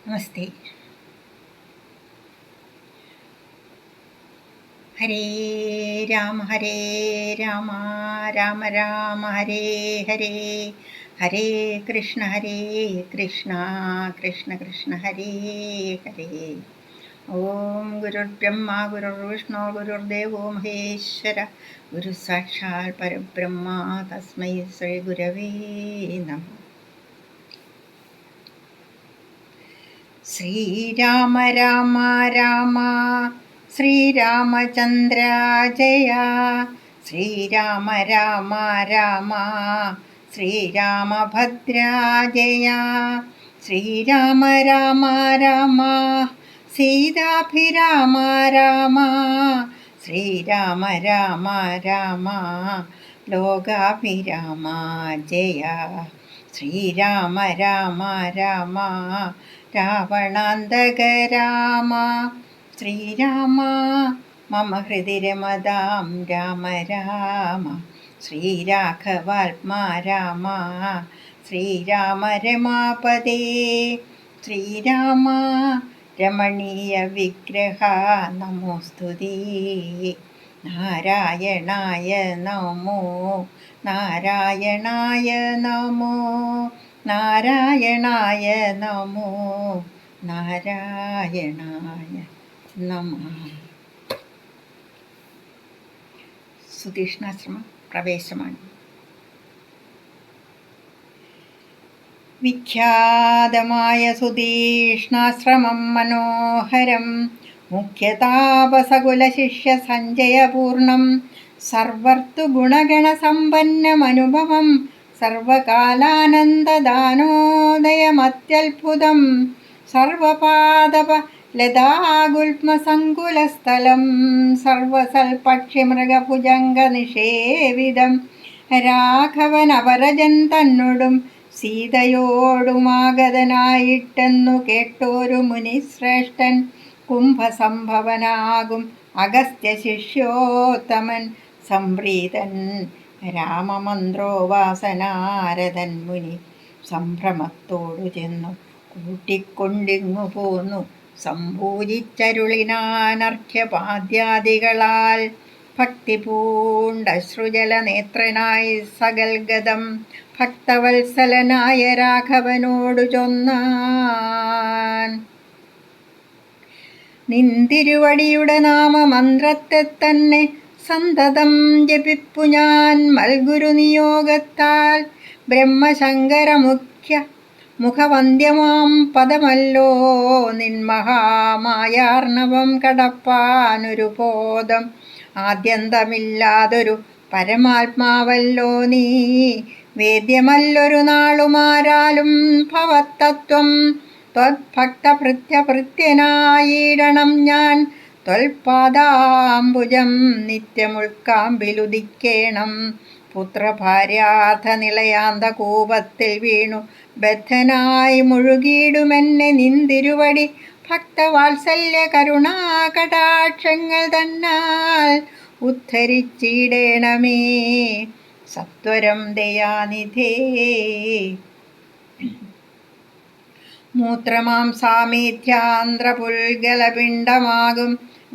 നമസ്തേ. ഹരേ രാമ രാമ രാമ ഹരേ ഹരേ, ഹരേ കൃഷ്ണ കൃഷ്ണ കൃഷ്ണ ഹരേ ഹരേ. ഓം ഗുരുർബ്രഹ്മ ഗുരുർവിഷ്ണു ഗുരുർദേവോ മഹേശ്വര, ഗുരു സാക്ഷാൽ പരബ്രഹ്മ തസ്മൈ ശ്രീ ഗുരവേ നമഃ. ശ്രീരാമ രാമ രാമ ശ്രീരാമചന്ദ്ര ജയ, ശ്രീരാമ രാമ രാമ ശ്രീരാമഭദ്ര ജയ, ശ്രീരാമ രാമ രാമ സീതാഭിരാമ രാമ, ശ്രീരാമ രാമ രാമ ലോകാഭിരാമ ജയ, ശ്രീരാമ രാമ രാമ രാവണാന്തക രാമ, ശ്രീരാമ മമ ഹൃദി രമതാം രാമ രാമ, ശ്രീരാഘവാത്മാ രാമ, ശ്രീരാമ രമാപദേ, ശ്രീരാമ രമണീയ വിഗ്രഹ നമോസ്തുതേ, നാരായണായ നമോ നാരായണായ നമോ നാരായണായ നമോ നാരായണായ നമഃ. സുതീഷ്ണാശ്രമ പ്രവേശമാണ്. വിഖ്യാതമായ സുതീഷ്ണാശ്രമം മനോഹരം, മുഖ്യതാപസകുലശിഷ്യ സഞ്ജയപൂർണം, സർവർത്ത് ഗുണഗണസമ്പന്നമനുഭവം, സർവകാലാനന്ദദാനോദയമത്യത്ഭുതം, സർവപാദപ ലതാഗുൽമസങ്കുലസ്ഥലം, സർവസൽപക്ഷിമൃഗഭുജംഗനിഷേവിതം, രാഘവനപരജൻ തന്നോടും സീതയോടുമാഗതനായിട്ടെന്നു കേട്ടോരു മുനിശ്രേഷ്ഠൻ, കുംഭസംഭവനാകും അഗസ്ത്യ ശിഷ്യോത്തമൻ, സംപ്രീതൻ രാമമന്ത്രോപാസനാരദൻ മുനി സംഭ്രമത്തോടു ചെന്നു കൂട്ടിക്കൊണ്ടിങ്ങു പോന്നു, സംഭൂജിച്ചരുളിനാനർഘ്യപാദ്യാദികളാൽ ഭക്തി പൂണ്ടശ്രുജല നേത്രനായി സകൽഗതം, ഭക്തവത്സലനായ രാഘവനോടു ചൊന്നാൻ, നിന്തിരുവടിയുടെ നാമമന്ത്രത്തെ തന്നെ സന്തതം ജപിപ്പു ഞാൻ മൽഗുരു നിയോഗത്താൽ, ബ്രഹ്മശങ്കര മുഖവന്ദ്യമാം പദമല്ലോ നിൻമഹാമായാർണവം കടപ്പാനൊരു ബോധം, ആദ്യന്തമില്ലാതൊരു പരമാത്മാവല്ലോ നീ, വേദ്യമല്ലൊരു നാളുമാരാലും ഭവത്തത്വം, ത്വദ്ഭക്തഭൃത്യഭൃത്യനായിടണം ഞാൻ, ത്വൽപാദാംബുജം നിത്യമുൾക്കാമ്പിലുദിക്കേണം, പുത്രഭാര്യാർത്ഥ നിലയാന്തകൂപത്തിൽ വീണു ബദ്ധനായി മുഴുകിയിടുമെന്നെ നിന്തിരുവടി ഭക്തവാത്സല്യ കരുണാകടാക്ഷങ്ങൾ തന്നാൽ ഉദ്ധരിച്ചിടേണമേ സത്വരം ദയാനിധേ. മൂത്രമാംസാമീഥ്യാന്ത്രപുൽഗലപിണ്ഡമാകും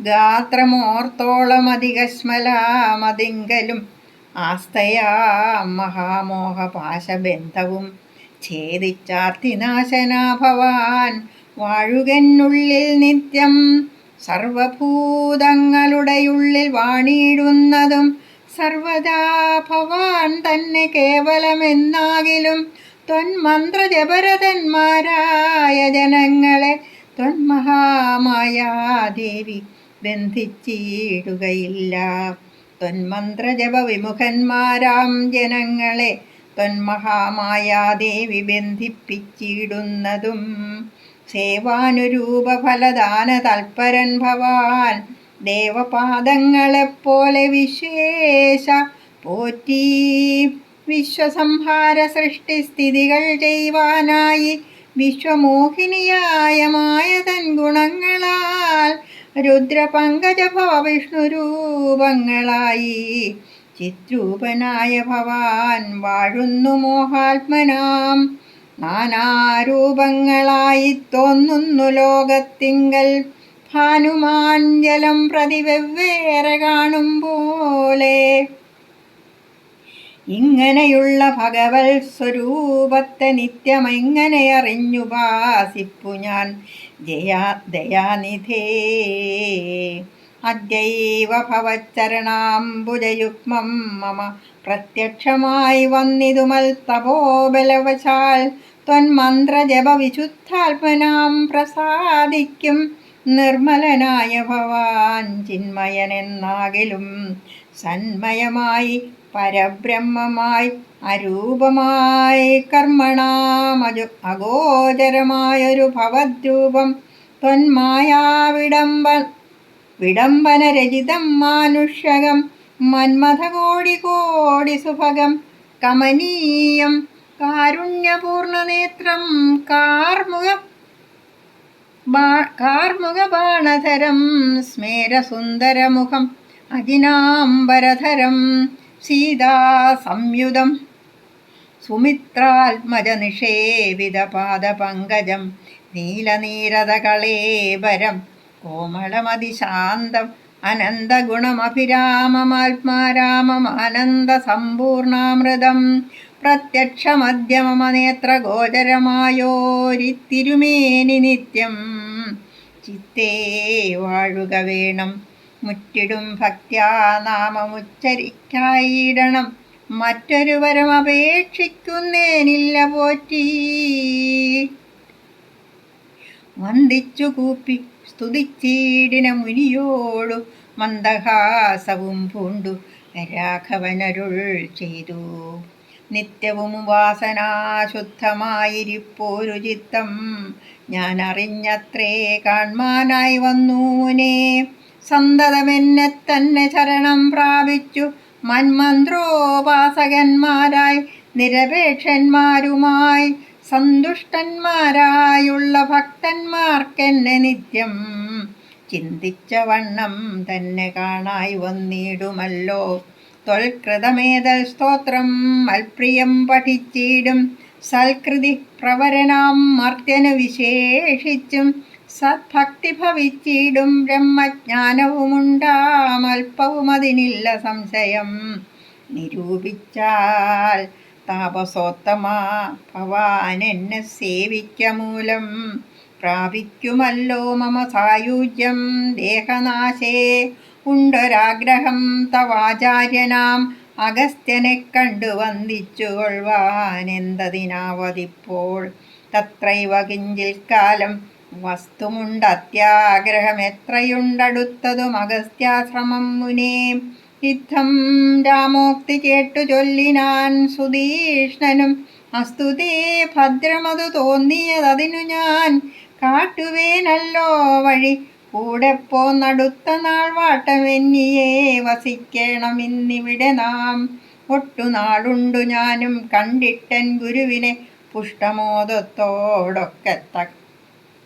ഗാത്രമോർത്തോളമധികശ്മലാമതിങ്കലും, ആസ്തയാ മഹാമോഹപാശബന്ധവും ഛേദിച്ചാർത്തിനാശനാ ഭവാൻ വാഴുകെന്നുള്ളിൽ നിത്യം, സർവഭൂതങ്ങളുടെയുള്ളിൽ വാണിടുന്നതും സർവദാ ഭവാൻ തന്നെ കേവലമെന്നാകിലും, ത്വന്മന്ത്രജപരതന്മാരായ ജനങ്ങളെ ത്വന്മഹാമായാദേവി ബന്ധിച്ചിടുകയില്ല, ത്വന്മന്ത്രജപ വിമുഖന്മാരാം ജനങ്ങളെ ത്വന്മഹാമായാദേവി ബന്ധിപ്പിച്ചിടുന്നതും, സേവാനുരൂപഫലദാന തൽപരൻ ഭവാൻ ദേവപാദങ്ങളെപ്പോലെ വിശ്വേശ പോറ്റി, വിശ്വസംഹാര സൃഷ്ടിസ്ഥിതികൾ ചെയ്യുവാനായി വിശ്വമോഹിനിയായ മായതൻ ഗുണങ്ങളാൽ രുദ്രപങ്കജഭവ വിഷ്ണുരൂപങ്ങളായി ചിത്രൂപനായ ഭവാൻ വാഴുന്നു മോഹാത്മനാം നാനാരൂപങ്ങളായി തോന്നുന്നു ലോകത്തിങ്കൽ. ഭാനുമാൻ ജലം പ്രതി വെവ്വേറെ കാണും പോലെ. ഇങ്ങനെയുള്ള ഭഗവത് സ്വരൂപത്തെ നിത്യമെങ്ങനെ അറിഞ്ഞുപാസിപ്പു ഞാൻ ദയാനിധേ. അദ്യൈവ ഭവച്ചരണാംബുജയുഗ്മം മമ പ്രത്യക്ഷമായി വന്നിതുമൽ തപോബലവശാൽ. ത്വന്മന്ത്രജപ വിശുദ്ധാത്മനാം പ്രസാദിക്കും നിർമ്മലനായ ഭവാൻ ചിന്മയനെന്നാകിലും സന്മയമായി പരബ്രഹ്മമായി അരൂപമായി കർമ്മണാമജു അഗോചരമായൊരു ഭവദ്രൂപം വിടംബനരചിതം മാനുഷ്യകം മന്മഥകോടി സുഭഗം കമനീയം കാരുണ്യപൂർണനേത്രം കാർമുകബാണധരം സ്മേരസുന്ദരമുഖം അജിനാംബരധരം സീതാസംയുതം സുമിത്രാത്മജനിഷേവിതപാദപങ്കജം നീലനീരതകളേബരം കോമളമതിശാന്തം അനന്തഗുണമഭിരാമമാത്മാരാമമാനന്ദസമ്പൂർണാമൃതം പ്രത്യക്ഷമധ്യമമനേത്രഗോചരമായോരിത്തിരുമേനി നിത്യം ചിത്തേ വാഴുക വേണം. മുറ്റിടും ഭക്ത്യാ നാമമുച്ചരിക്കായിടണം. മറ്റൊരു വരം അപേക്ഷിക്കുന്നേനില്ല പോറ്റി. വന്ദിച്ചു കൂപ്പി സ്തുതിച്ചീടിന മുനിയോടു മന്ദഹാസവും പൂണ്ടു രാഘവനരുൾ ചെയ്തു. നിത്യവും വാസനാശുദ്ധമായിരിപ്പോരു ചിത്തം ഞാൻ അറിഞ്ഞത്രേ കാൺമാനായി വന്നൂനെ. സന്തതമെന്നെ തന്നെ ശരണം പ്രാപിച്ചു മന്മന്ത്രോപാസകന്മാരായി നിരപേക്ഷന്മാരുമായി സന്തുഷ്ടന്മാരായുള്ള ഭക്തന്മാർക്കെന്നെ നിത്യം ചിന്തിച്ച വണ്ണം തന്നെ കാണായി വന്നിടുമല്ലോ. ത്വൽകൃതമേതൽ സ്തോത്രം മൽപ്രിയം പഠിച്ചിടും സൽകൃതി പ്രവരനാം മർത്യന് വിശേഷിച്ചും സദ്ഭക്തി ഭവിച്ചിടും ബ്രഹ്മജ്ഞാനവുമുണ്ടാമൽപ്പവും അതിനില്ല സംശയം. നിരൂപിച്ചാൽ താപസോത്തമാ ഭവാൻ എന്നെ സേവിക്ക മൂലം പ്രാപിക്കുമല്ലോ മമ സായുജ്യം ദേഹനാശേ. ഉണ്ടൊരാഗ്രഹം തവാചാര്യനാം അഗസ്ത്യനെ കണ്ടു വന്ദിച്ചു കൊള്ളുവാൻ എന്തതിനാവതിപ്പോൾ. തത്രൈവ കിഞ്ചിൽ കാലം വസ്തുമുണ്ടത്യാഗ്രഹം എത്രയുണ്ടടുത്തതും അഗസ്ത്യാശ്രമം മുനേ. യുദ്ധം രാമോക്തി കേട്ടു ചൊല്ലിനാൻ സുധീഷ്ണനും അസ്തുതേ ഭദ്രമതു തോന്നിയതതിനു ഞാൻ കാട്ടുവേനല്ലോ വഴി. കൂടെ പോന്നടുത്ത നാൾ വാട്ടമെന്നിയേ വസിക്കണം ഇന്നിവിടെ നാം. ഒട്ടുനാളുണ്ടു ഞാനും കണ്ടിട്ടൻ ഗുരുവിനെ പുഷ്ടമോദത്തോടൊക്കെ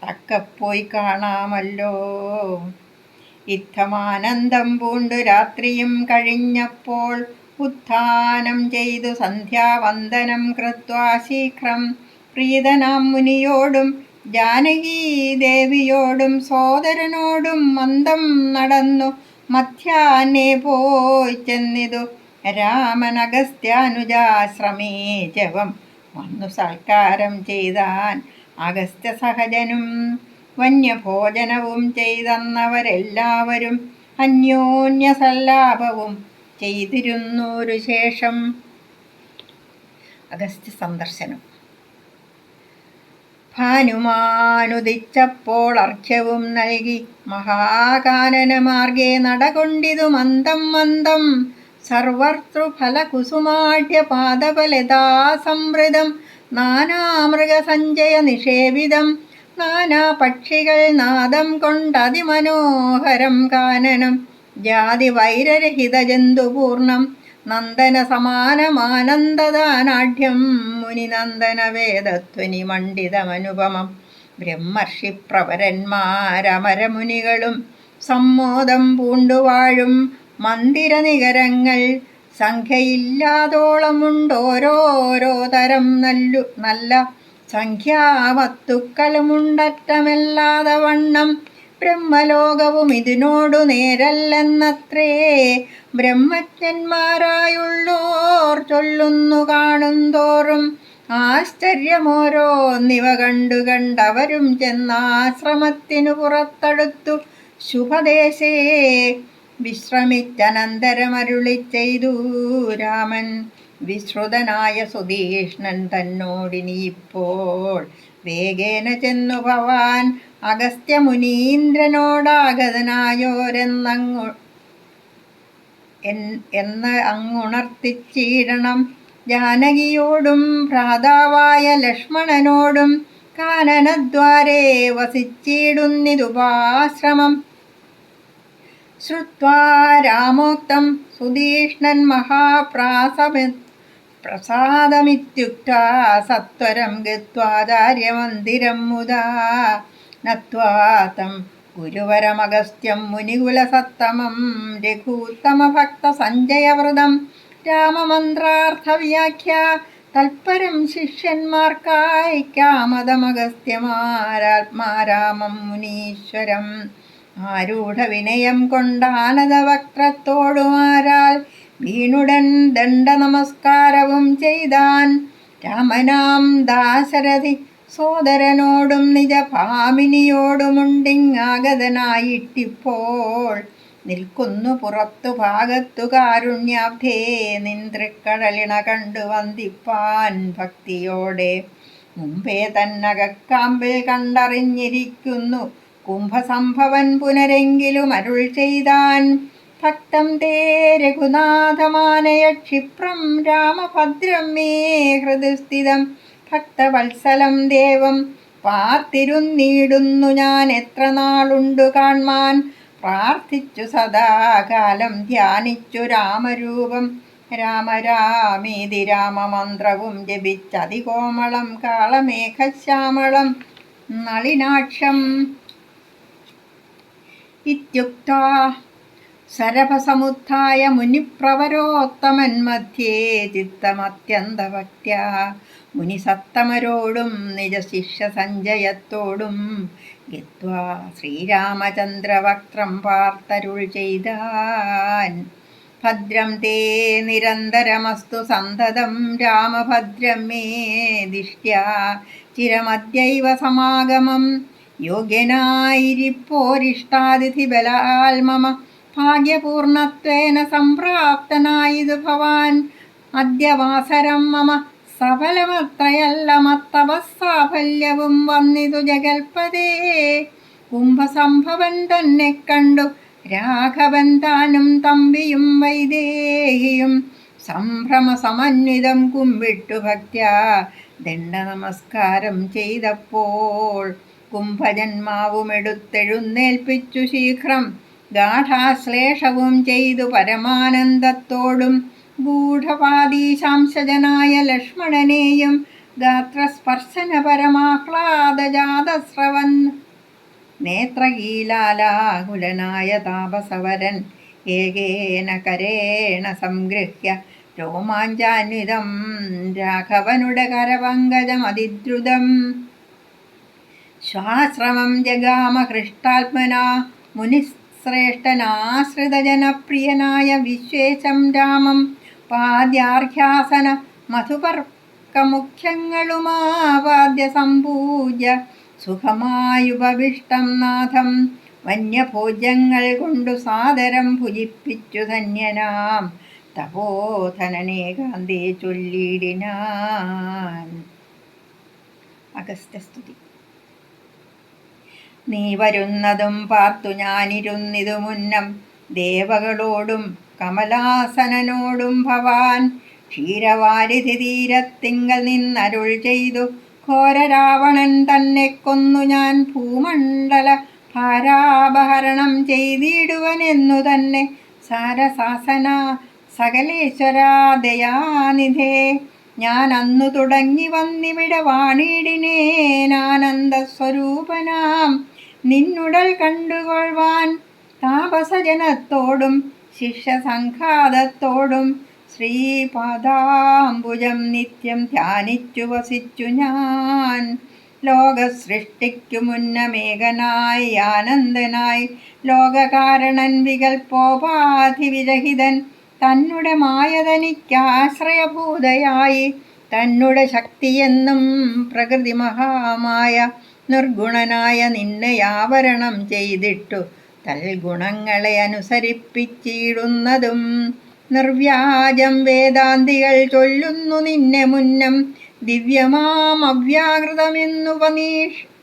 തക്കപ്പോയി കാണാമല്ലോ. ഇത്തമാനന്ദം പൂണ്ടു രാത്രിയും കഴിഞ്ഞപ്പോൾ ഉത്ഥാനം ചെയ്തു സന്ധ്യാവന്ദനം കൃത്വാ ശീഘ്രം പ്രീതനാം മുനിയോടും ജാനകീദേവിയോടും സോദരനോടും മന്ദം നടന്നു മധ്യാഹ്നേ പോയി ചെന്നിതു രാമനഗസ്ത്യാനുജാശ്രമേ. ജപം വന്നു സൽക്കാരം ചെയ്താൻ അഗസ്ത്യ സഹജനും വന്യഭോജനവും ചെയ്തന്നവരെല്ലാവരും അന്യോന്യസല്ലാപവും ചെയ്തിരുന്നൊരു ശേഷം. അഗസ്ത്യ സന്ദർശനം. ഭാനുമാനുദിച്ചപ്പോൾ അർഘ്യവും നൽകി മഹാകാനനമാർഗേ നടകൊണ്ടിതു മന്ദം മന്ദം. സർവതൃഫലകുസുമാഢ്യപാദപലതാസംവൃതം നാനാമൃഗസഞ്ചയ നിഷേവിതം. നാനാപക്ഷികൾ നാദം കൊണ്ടതിമനോഹരം കാനനം. ജാതി വൈരരഹിത ജന്തുപൂർണം നന്ദന സമാനമാനന്ദദാനാഢ്യം. മുനിനന്ദന വേദധ്വനി മണ്ഡിതമനുപമം. ബ്രഹ്മർഷി പ്രവരന്മാരമരമുനികളും സമ്മോദം പൂണ്ടുവാഴും മന്ദിരനികരങ്ങൾ സംഖ്യയില്ലാതോളമുണ്ടോരോരോ തരം നല്ല സംഖ്യാവത്തുക്കളുമുണ്ടറ്റമില്ലാതെ വണ്ണം ബ്രഹ്മലോകവും ഇതിനോടു നേരല്ലെന്നത്രേ ബ്രഹ്മജ്ഞന്മാരായുള്ളോർ ചൊല്ലുന്നു കാണുന്തോറും. ആശ്ചര്യമോരോന്നിവ കണ്ടവരും ചെന്നാശ്രമത്തിനു പുറത്തടുത്തു ശുഭദേശേ വിശ്രമിച്ചനന്തരമരുളി ചെയ്തു രാമൻ. വിശ്രുതനായ സുധീഷ്ണൻ തന്നോടിനിയിപ്പോൾ വേഗേന ചെന്നു ഭവാൻ അഗസ്ത്യമുനീന്ദ്രനോടാഗതനായോരെന്നങ്ങുണർത്തിച്ചീടണം. ജാനകിയോടും ഭ്രാതാവായ ലക്ഷ്മണനോടും കാനനദ്വാരേ വസിച്ചിടുന്നിതുപാശ്രമം. ശ്രുത്വാ രാമോക്തം സുധീഷ്ണൻ പ്രസാദമിത്യുക്ത്വാ സത്വരം ഗത്വാചാര്യമന്ദിരം മുദാ നത്വാ തം ഗുരുവരമഗസ്ത്യം മുനികുലസത്തമം രഘൂത്തമഭക്ത സഞ്ജയവ്രതം രാമമന്ത്രാർത്ഥവ്യാഖ്യ തൽപരം ശിഷ്യന്മാർക്കായി ക്യാമതമഗസ്ത്യമാരാത്മാരാമം മുനീശ്വരം. ആരൂഢവിനയം കൊണ്ടാനതവക്ത്രത്തോടുമാരാൽ വീണുടൻ ദണ്ഡ നമസ്കാരവും ചെയ്താൻ. രാമനാം ദാശരഥി സോദരനോടും നിജഭാമിനിയോടുമുണ്ടിങ്ങാഗതനായിട്ടിപ്പോൾ നിൽക്കുന്നു പുറത്തു ഭാഗത്തു കാരുണ്യാബ്ധേ നിൻതൃക്കടലിണ കണ്ടു വന്ദിപ്പാൻ ഭക്തിയോടെ. മുമ്പേ തന്നകക്കാമ്പിൽ കണ്ടറിഞ്ഞിരിക്കുന്നു കുംഭസംഭവൻ പുനരെങ്കിലും അരുൾ ചെയ്താൻ. ഭക്തം തേ രഘുനാഥമാനയ ക്ഷിപ്രം രാമഭദ്രം മേ ഹൃദിസ്ഥിതം ഭക്തവത്സലം ദേവം പാർത്തിരുന്നീടുന്നു ഞാൻ എത്ര നാളുണ്ടു കാൺമാൻ. പ്രാർത്ഥിച്ചു സദാകാലം ധ്യാനിച്ചു രാമരൂപം രാമ രാമേതി രാമമന്ത്രവും ജപിച്ചതികോമളം കാളമേഘശ്യാമളം നളിനാക്ഷം. ഇത്യുക്ത്വാ സരഭസമുത്ഥായ മുനിപ്രവരോത്തമൻ മധ്യേ ചിത്തമത്യന്തഭക്ത്യാ മുനിസത്തമരോടും നിജശിഷ്യ സഞ്ജയത്തോടും ഗത്വാ ശ്രീരാമചന്ദ്രവക്ത്രം പാർത്തരുൾ ചെയ്താൻ. ഭദ്രം തേ നിരന്തരമസ്തു സന്തതം രാമഭദ്രം മേ ദിഷ്ട്യാ ചിരമദ്യൈവ സമാഗമം. യോഗ്യനായിരിപ്പോരിഷ്ടാതിഥി ബലാൽ മമ ഭാഗ്യപൂർണത്വേന സംപ്രാപ്തനായിതു ഭവാൻ. അദ്യവാസരം മമ സഫലമത്രയല്ല മത്തപസാഫല്യവും വന്നിതു ജഗൽപദേ. കുംഭസംഭവൻ തന്നെ കണ്ടു രാഘവൻ താനും തമ്പിയും വൈദേഹിയും സംഭ്രമസമന്വിതം കുമ്പിട്ടു ഭക്ത്യാ ദണ്ഡ നമസ്കാരം ചെയ്തപ്പോൾ കുംഭജന്മാവുമെടുത്തെഴുന്നേൽപ്പിച്ചു ശീഘ്രം ഗാഠാശ്ലേഷവും ചെയ്തു പരമാനന്ദത്തോടും ഗൂഢപാദീശാംശജനായ ലക്ഷ്മണനെയും ഗാത്രസ്പർശന പരമാഹ്ലാദജാതസ്രവൻ. നേത്രകീലാലാകുലനായ താപസവരൻ ഏകേന കരേണ സംഗൃഹ്യ രോമാഞ്ചാന്വിതം രാഘവനുടെ കരപങ്കജമതിദ്രുതം. ശ്വാശ്രമം ജഗാമ ഹൃഷ്ടാത്മനാ മുനിശ്രേഷ്ഠനാശ്രിതജനപ്രിയനായ വിശ്വേശം രാമം. പാദ്യാർഘ്യാസന മധുപർക്കമുഖ്യങ്ങളുമാപാദ്യ സംപൂജ്യ സുഖമായുപവിഷ്ടം നാഥം. വന്യഭോജ്യങ്ങൾ കൊണ്ടു സാദരം ഭുജിപ്പിച്ചു ധന്യനാം തപോധനനേകാന്തേ ചൊല്ലിടിനാൻ. അഗസ്ത്യസ്തുതി. നീ വരുന്നതും പാർത്തു ഞാനിരുന്നിതു മുന്നം ദേവകളോടും കമലാസനനോടും ഭവാൻ. ക്ഷീരവാരിധി തീരത്തിങ്കൽ നിന്നരുൾ ചെയ്തു ഘോരരാവണൻ തന്നെ കൊന്നു ഞാൻ ഭൂമണ്ഡല ഭാരാപഹരണം ചെയ്തിടുവനെന്നു തന്നെ. സാരസാസന സകലേശ്വരാ ദയാനിധേ ഞാൻ അന്നു തുടങ്ങി വന്നിവിടെ വാണിടിനേനാനന്ദസ്വരൂപനാം നിന്നുടൽ കണ്ടുകൊള്ളുവാൻ. താപസജനത്തോടും ശിഷ്യസംഘാതത്തോടും ശ്രീപാദാംബുജം നിത്യം ധ്യാനിച്ചു വസിച്ചു ഞാൻ. ലോകസൃഷ്ടിക്കു മുന്നമേകനായി ആനന്ദനായി ലോകകാരണൻ വികൽപ്പോപാധിവിരഹിതൻ തന്നെ മായതനിക്കാശ്രയഭൂതയായി തന്നെ ശക്തിയെന്നും പ്രകൃതി മഹാമായ നിർഗുണനായ നിന്നെ ആവരണം ചെയ്തിട്ടു തൽഗുണങ്ങളെ അനുസരിപ്പിച്ചിടുന്നതും നിർവ്യാജം വേദാന്തികൾ ചൊല്ലുന്നു നിന്നെ മുന്നം ദിവ്യമാം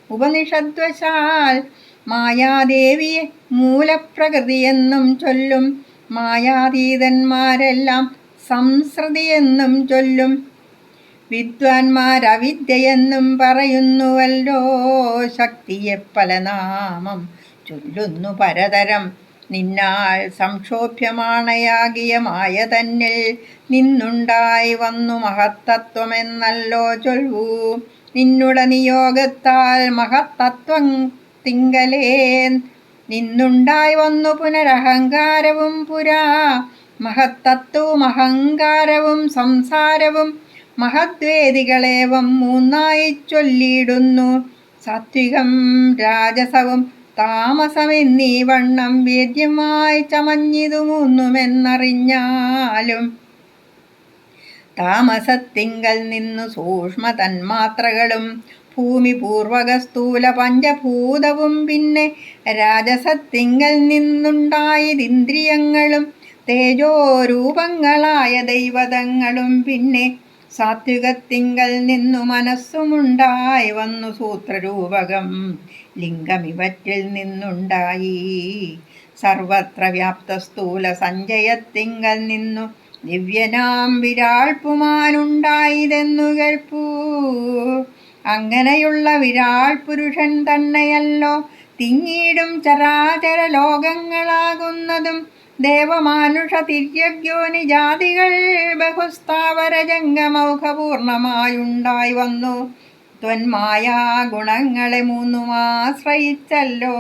ഉപനിഷദ്വശാൽ മായാദേവിയെ മൂലപ്രകൃതിയെന്നും ചൊല്ലും. മായാതീതന്മാരെല്ലാം സംസൃതിയെന്നും ചൊല്ലും. വിദ്വാൻമാരവിദ്യയെന്നും പറയുന്നുവല്ലോ. ശക്തിയെ പല നാമം ചൊല്ലുന്നു പരതരം. നിന്നാൽ സംക്ഷോഭ്യമാണയാകിയ മായ തന്നിൽ നിന്നുണ്ടായി വന്നു മഹത്തത്വമെന്നല്ലോ ചൊല്ലൂ. നിന്നുടെ നിയോഗത്താൽ മഹത്തത്വം തിങ്കലേ നിന്നുണ്ടായി വന്നു പുനരഹങ്കാരവും പുരാ. മഹത്തത്വവും അഹങ്കാരവും സംസാരവും മഹദ്വേദികളേവം മൂന്നായി ചൊല്ലിയിടുന്നു. സാത്വികം രാജസവും താമസമെന്നീ വണ്ണം വേദ്യമായി ചമഞ്ഞിതു മൂന്നുമെന്നറിഞ്ഞാലും താമസത്തിങ്കൽ നിന്നു സൂക്ഷ്മ തന്മാത്രകളും ഭൂമി പൂർവക സ്ഥൂല പഞ്ചഭൂതവും പിന്നെ രാജസത്തിങ്കൽ നിന്നുണ്ടായതിന്ദ്രിയങ്ങളും തേജോരൂപങ്ങളായ ദൈവതങ്ങളും പിന്നെ സാത്വികത്തിങ്കൽ നിന്നു മനസ്സുമുണ്ടായി വന്നു സൂത്രരൂപകം ലിംഗമിവറ്റിൽ നിന്നുണ്ടായി. സർവത്ര വ്യാപ്ത സ്ഥൂല സഞ്ചയത്തിങ്കൽ നിന്നു ദിവ്യനാം വിരാൾ പുമാനുണ്ടായതെന്നു കേൾപ്പൂ. അങ്ങനെയുള്ള വിരാൾ പുരുഷൻ തന്നെയല്ലോ തിങ്ങിയിടും ചരാചര ലോകങ്ങളാകുന്നതും. ദേവമാനുഷ തിര്യഗ്യോനി ജാതികൾ ബഹുസ്ഥാവര ജംഗമൗഖപൂർണമായുണ്ടായി വന്നു. ത്വന്മായാ ഗുണങ്ങളെ മൂന്നുമാശ്രയിച്ചല്ലോ.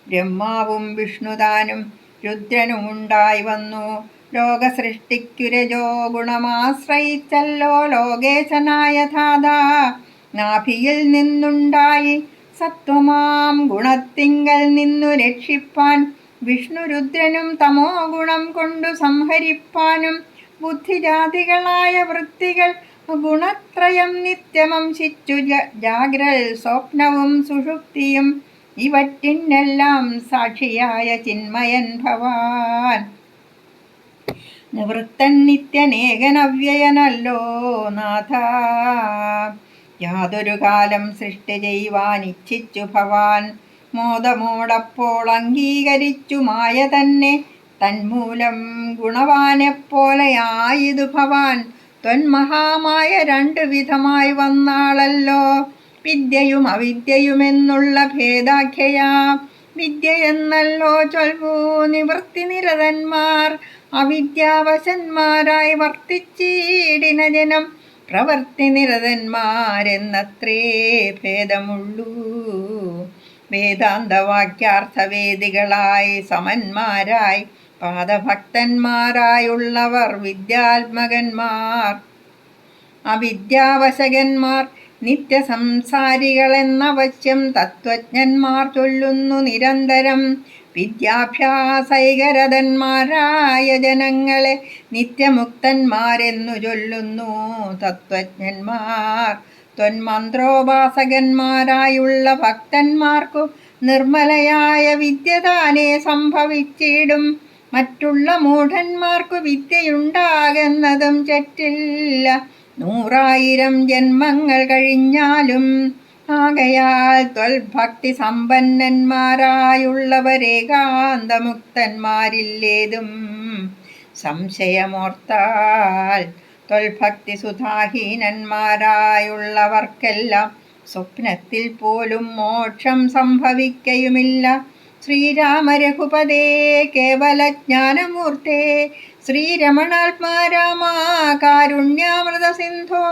ബ്രഹ്മാവും വിഷ്ണുതാനും രുദ്രനുമുണ്ടായി വന്നു. ലോകസൃഷ്ടിക്കുരജോ ഗുണമാശ്രയിച്ചല്ലോ ലോകേശനായ ധാതാ. നാഭിയിൽ നിന്നുണ്ടായി സത്വമാം ഗുണത്തിങ്കൽ നിന്നു രക്ഷിപ്പാൻ വിഷ്ണുരുദ്രനും തമോ ഗുണം കൊണ്ടു സംഹരിപ്പാനും ബുദ്ധിജാതികളായ വൃത്തികൾ ഗുണത്രയം നിത്യമംശിച്ചു ജാഗ്രൽ സ്വപ്നവും സുഷുപ്തിയും ഇവറ്റിനെല്ലാം സാക്ഷിയായ ചിന്മയൻ ഭവാൻ. നിവൃത്തൻ നിത്യനേകനവ്യയനല്ലോ നാഥ. യാതൊരു കാലം സൃഷ്ടി ചെയ്യുവാനിച്ഛിച്ചു ഭവാൻ. മോദമോടപ്പോൾ അംഗീകരിച്ചു മായ തന്നെ. തന്മൂലം ഗുണവാനെപ്പോലെയായിതു ഭവാൻ. ത്വന്മഹാമായ രണ്ടു വിധമായി വന്നാളല്ലോ. വിദ്യയും അവിദ്യയുമെന്നുള്ള ഭേദാഖ്യയാ. വിദ്യയെന്നല്ലോ ചൊൽവൂ നിവൃത്തി നിരതന്മാർ. അവിദ്യാവശന്മാരായി വർത്തിച്ചീടിന ജനം പ്രവർത്തി നിരതന്മാരെന്നത്രേ ഭേദമുള്ളൂ. വേദാന്തവാക്യാർത്ഥവേദികളായി സമന്മാരായി പാദഭക്തന്മാരായുള്ളവർ വിദ്യാത്മകന്മാർ. അവിദ്യാവശകന്മാർ നിത്യസംസാരികളെന്നവശ്യം തത്വജ്ഞന്മാർ ചൊല്ലുന്നു നിരന്തരം. വിദ്യാഭ്യാസൈകരതന്മാരായ ജനങ്ങളെ നിത്യമുക്തന്മാരെന്നു ചൊല്ലുന്നു തത്വജ്ഞന്മാർ. ത്വന്മന്ത്രോപാസകന്മാരായുള്ള ഭക്തന്മാർക്കു നിർമ്മലയായ വിദ്യ താനേ സംഭവിച്ചിടും. മറ്റുള്ള മൂഢന്മാർക്കു വിദ്യയുണ്ടാകുന്നതും തെറ്റില്ല 100,000 ജന്മങ്ങൾ കഴിഞ്ഞാലും. ആകയാൽ ത്വൽഭക്തി സമ്പന്നന്മാരായുള്ളവരേകാന്തമുക്തന്മാരില്ലേതും സംശയമോർത്താൽ. ത്വൽഭക്തി സുധാഹീനന്മാരായുള്ളവർക്കെല്ലാം സ്വപ്നത്തിൽ പോലും മോക്ഷം സംഭവിക്കയുമില്ല. ശ്രീരാമ രഘുപതേ കേവലജ്ഞാനമൂർത്തേ ശ്രീരമണാത്മാരാമ കാരുണ്യാമൃത സിന്ധോ.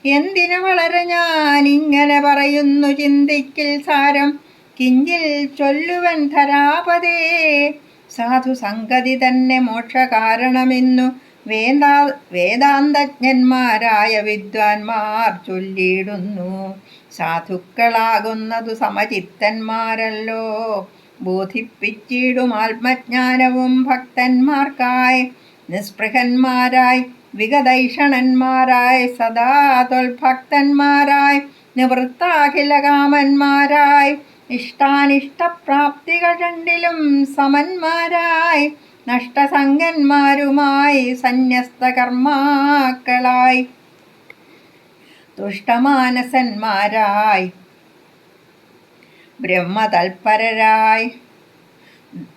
എന്തിനു വളരെ ഞാനിങ്ങനെ പറയുന്നു ചിന്തിക്കിൽ സാരം. കിഞ്ചിൽ ചൊല്ലുവൻ ധരാപതേ. സാധു സംഗതി തന്നെ മോക്ഷകാരണമെന്നു വേദാന്തജ്ഞന്മാരായ വിദ്വാൻമാർ ചൊല്ലിയിടുന്നു. സാധുക്കളാകുന്നതു സമചിത്തന്മാരല്ലോ, ബോധിപ്പിച്ചിടും ആത്മജ്ഞാനവും ഭക്തന്മാർക്കായി. നിസ്പൃഹന്മാരായി വിഗതൈഷണന്മാരായി സദാ തൊൽഭക്തന്മാരായി നിവൃത്താഖിലകാമന്മാരായി ഇഷ്ടാനിഷ്ടപ്രാപ്തികൾ രണ്ടിലും സമന്മാരായി നഷ്ടസംഗന്മാരുമായി സന്യസ്തകർമാക്കളായി തുഷ്ടമാനസന്മാരായി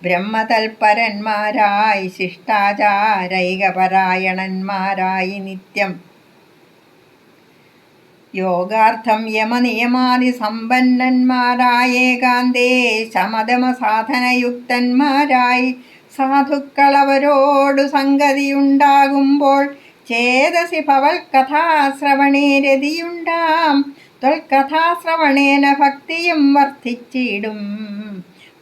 ബ്രഹ്മതൽപരന്മാരായി ശിഷ്ടാചാരൈകപരായണന്മാരായി നിത്യം യോഗാർത്ഥം യമനിയമാദി സമ്പന്നന്മാരായ ഏകാന്തേ ശമദമസാധനയുക്തന്മാരായി സാധുക്കളവരോടു സംഗതിയുണ്ടാകുമ്പോൾ ചേതസി ഭവൽകഥാശ്രവണേ രതിയുണ്ടാം. ത്വൽകഥാശ്രവണേന ഭക്തിയും വർദ്ധിച്ചിടും.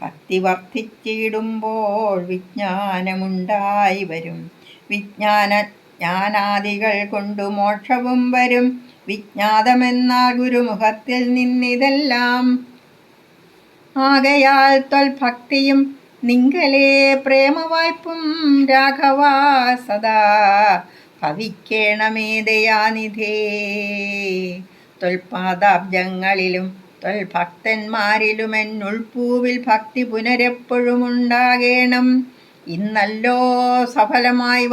ഭക്തി വർദ്ധിച്ചിടുമ്പോൾ വിജ്ഞാനമുണ്ടായി വരും. ജ്ഞാനാദികൾ കൊണ്ടു മോക്ഷവും വരും. വിജ്ഞാതമെന്നാൽ ഗുരുമുഖത്തിൽ നിന്നിതെല്ലാം. ആകയാൽ ത്വൽഭക്തിയും നിങ്കലേ പ്രേമവായ്പും രാഘവാ സദാ ഭവിക്കേണമേ ദയാനിധേ. ത്വൽപാദാബ്ജങ്ങളിലും ത്വൽഭക്തന്മാരിലും എന്നുൾപ്പൂവിൽ ഭക്തി പുനരെപ്പോഴും ഉണ്ടാകേണം. ഇന്നല്ലോ സഫലമായി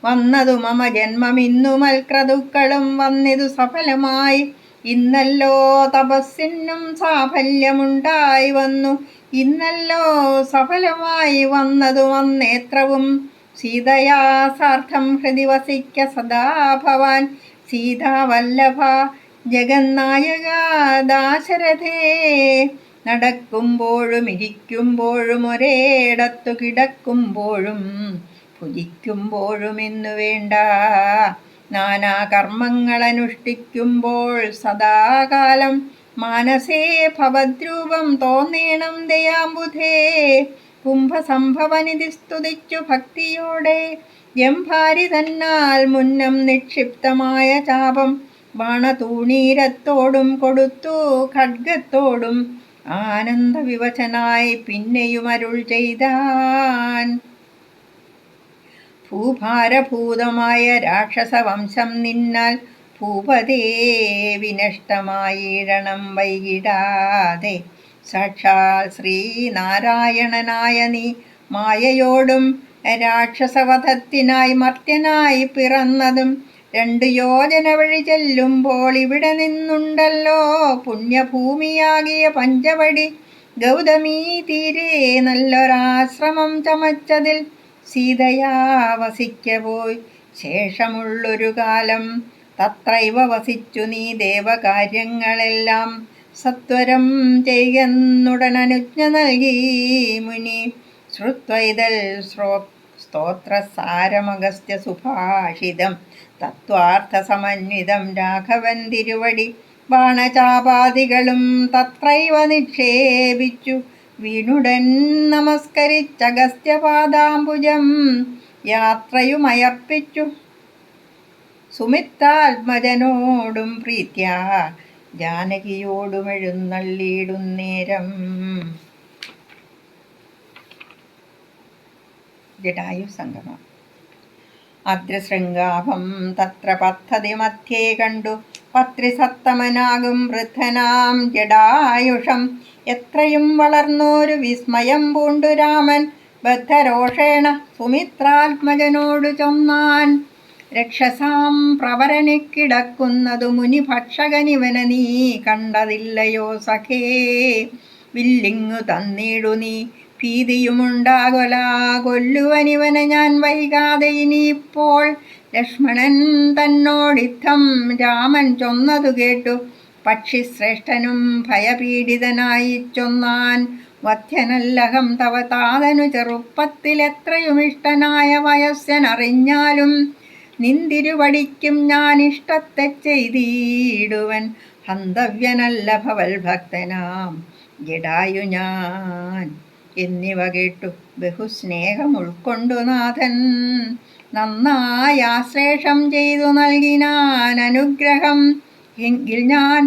വന്നതു മമ ജന്മം, ഇന്നു മൽക്രതുക്കളും വന്നിതു സഫലമായി. ഇന്നല്ലോ തപസ്സിനും സാഫല്യമുണ്ടായി വന്നു, ഇന്നല്ലോ സഫലമായി വന്നതു വന്നേത്രവും. സീതയാ സാർത്ഥം ഹൃദി വസിക്ക സദാ ഭവാൻ, സീതാവല്ലഭ ജഗന്നായക ദാശരഥേ. നടക്കുമ്പോഴും ഇരിക്കുമ്പോഴും ഒരേടത്തു കിടക്കുമ്പോഴും ഭുജിക്കുമ്പോഴും എന്നു വേണ്ട നാനാകർമ്മങ്ങൾ അനുഷ്ഠിക്കുമ്പോൾ സദാകാലം മാനസേ ഭവദ്രൂപം തോന്നേണം ദയാംബുധേ. കുംഭസംഭവനിധി സ്തുതിച്ചു ഭക്തിയോടെ ജംഭാരി തന്നാൽ മുന്നം നിക്ഷിപ്തമായ ചാപം ബാണതൂണീരത്തോടും കൊടുത്തു ഖഡ്ഗത്തോടും ആനന്ദവിവശനായി പിന്നെയും അരുൾ ചെയ്താൻ. ഭൂഭാരഭൂതമായ രാക്ഷസവംശം നിന്നാൽ ഭൂപതേ വിനഷ്ടമായിടണം വൈകിടാതെ. സാക്ഷാൽ ശ്രീനാരായണനായ നീ മായയോടും രാക്ഷസവധത്തിനായി മർത്യനായി പിറന്നതും 2 യോജന വഴി ചെല്ലുമ്പോൾ ഇവിടെ നിന്നുണ്ടല്ലോ പുണ്യഭൂമിയാകിയ പഞ്ചവടി ഗൗതമീ തീരെ നല്ലൊരാശ്രമം ചമച്ചതിൽ സീതയാ വസിക്ക പോയി. ശേഷമുള്ളൊരു കാലം തത്രൈവ വസിച്ചു നീ ദേവകാര്യങ്ങളെല്ലാം സത്വരം ചെയ്യുന്നുടനനുജ്ഞ നൽകി മുനി. ശ്രുത്വൈതൽ സ്തോത്രസാരമഗസ്ത്യ സുഭാഷിതം തത്വാർത്ഥസമന്വിതം രാഘവൻ തിരുവടി ബാണചാപാദികളും തത്രൈവ നിക്ഷേപിച്ചു വീണുടൻ നമസ്കരിച്ചഗസ്ത്യപാദാംബുജം യാത്രയുമയപ്പിച്ചു. സുമിത്രാത്മജനോടും പ്രീത്യാ ജാനകിയോടും എഴുന്നള്ളിയിടുന്നേരം ജടായു സംഗമം. അദ്രശൃംഗാഭം തത്ര പദ്ധതി മധ്യേ കണ്ടു പത്രിസത്തമനാകും വൃദ്ധനാം ജടായുഷം. എത്രയും വളർന്നോരു വിസ്മയം പൂണ്ടു രാമൻ ബദ്ധരോഷേണ സുമിത്രാത്മജനോടു ചൊന്നാൻ. രക്ഷസാം പ്രവരനെ കിടക്കുന്നതു മുനി ഭക്ഷകനിവന നീ കണ്ടതില്ലയോ സഖേ. വില്ലിങ്ങു തന്നിടു നീ ഭീതിയുമുണ്ടാകൊല കൊല്ലുവനിവനെ ഞാൻ വൈകാതെ ഇനിയിപ്പോൾ. ലക്ഷ്മണൻ തന്നോടിത്തം രാമൻ ചൊന്നതു കേട്ടു പക്ഷിശ്രേഷ്ഠനും ഭയപീഡിതനായി ചൊന്നാൻ. വധ്യനല്ലഹം തവ താതനു ചെറുപ്പത്തിലെത്രയും ഇഷ്ടനായ വയസ്സനറിഞ്ഞാലും നിന്തിരുവടിക്കും ഞാൻ ഇഷ്ടത്തെ ചെയ്തിടുവൻ. ഹന്തവ്യനല്ല ഭവൽ ഭക്തനാം ജടായു ഞാൻ എന്നിവ കേട്ടു ബഹുസ്നേഹം ഉൾക്കൊണ്ടു നാഥൻ നന്നായി ആശ്ലേഷം ചെയ്തു നൽകിനാൻ അനുഗ്രഹം. എങ്കിൽ ഞാൻ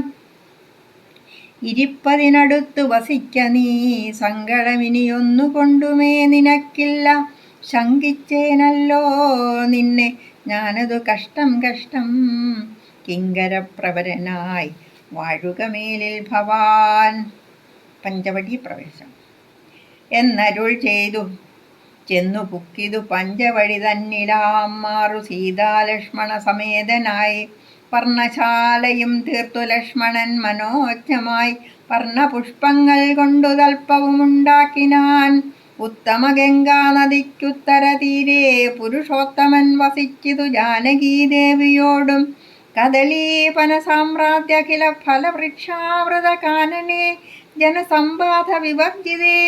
ഇരിപ്പതിനടുത്തു വസിക്ക നീ, സങ്കടമിനിയൊന്നു കൊണ്ടുമേ നിനക്കില്ല. ശങ്കിച്ചേനല്ലോ നിന്നെ ഞാനതു കഷ്ടം കഷ്ടം. കിങ്കരപ്രവരനായി വാഴുക മേലിൽ ഭവാൻ. പഞ്ചവടി പ്രവേശം എന്നരുൾ ചെയ്തു ചെന്നു പുക്കിതു പഞ്ചവടി തന്നിലാം. മാറു സീതാലക്ഷ്മണ സമേതനായി പർണശാലയും തീർത്തു ലക്ഷ്മണൻ മനോജ്ഞമായി. പർണപുഷ്പങ്ങൾ കൊണ്ടു തൽപ്പവുമുണ്ടാക്കിനാൻ. ഉത്തമ ഗംഗാ നദിക്കുത്തര തീരെ പുരുഷോത്തമൻ വസിച്ചിതു ജാനകീദേവിയോടും. കദളീപന സാമ്രാജ്യഖില ഫലവൃക്ഷാവൃത കാനനെ ജനസമ്പാദ വിവർജിതേ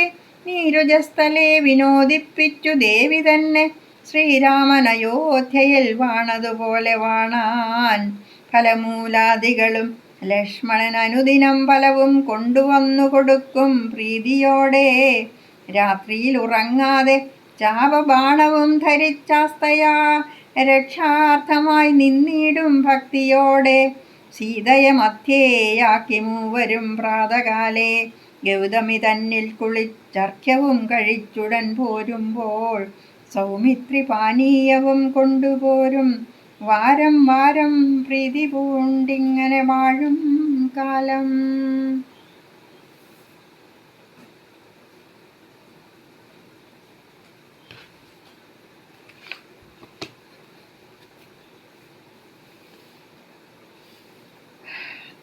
നീരുജസ്ഥലെ വിനോദിപ്പിച്ചു ദേവി തന്നെ. ശ്രീരാമൻ അയോധ്യയിൽ വാണതുപോലെ വാണാൻ. ഫലമൂലാദികളും ലക്ഷ്മണൻ അനുദിനം ഫലവും കൊണ്ടുവന്നു കൊടുക്കും പ്രീതിയോടെ. രാത്രിയിൽ ഉറങ്ങാതെ ചാപബാണവും ധരിച്ചാസ്തയാ രക്ഷാർത്ഥമായി നിന്നിടും ഭക്തിയോടെ. സീതയെ മധ്യേയാക്കി മൂവരും പ്രാതകാലേ ഗൗതമി തന്നിൽ കുളിച്ചർഘ്യവും കഴിച്ചുടൻ പോരുമ്പോൾ സൗമിത്രി പാനീയവും കൊണ്ടുപോരും. വാരം വാരം പ്രീതി പൂണ്ടിങ്ങനെ വാഴും കാലം.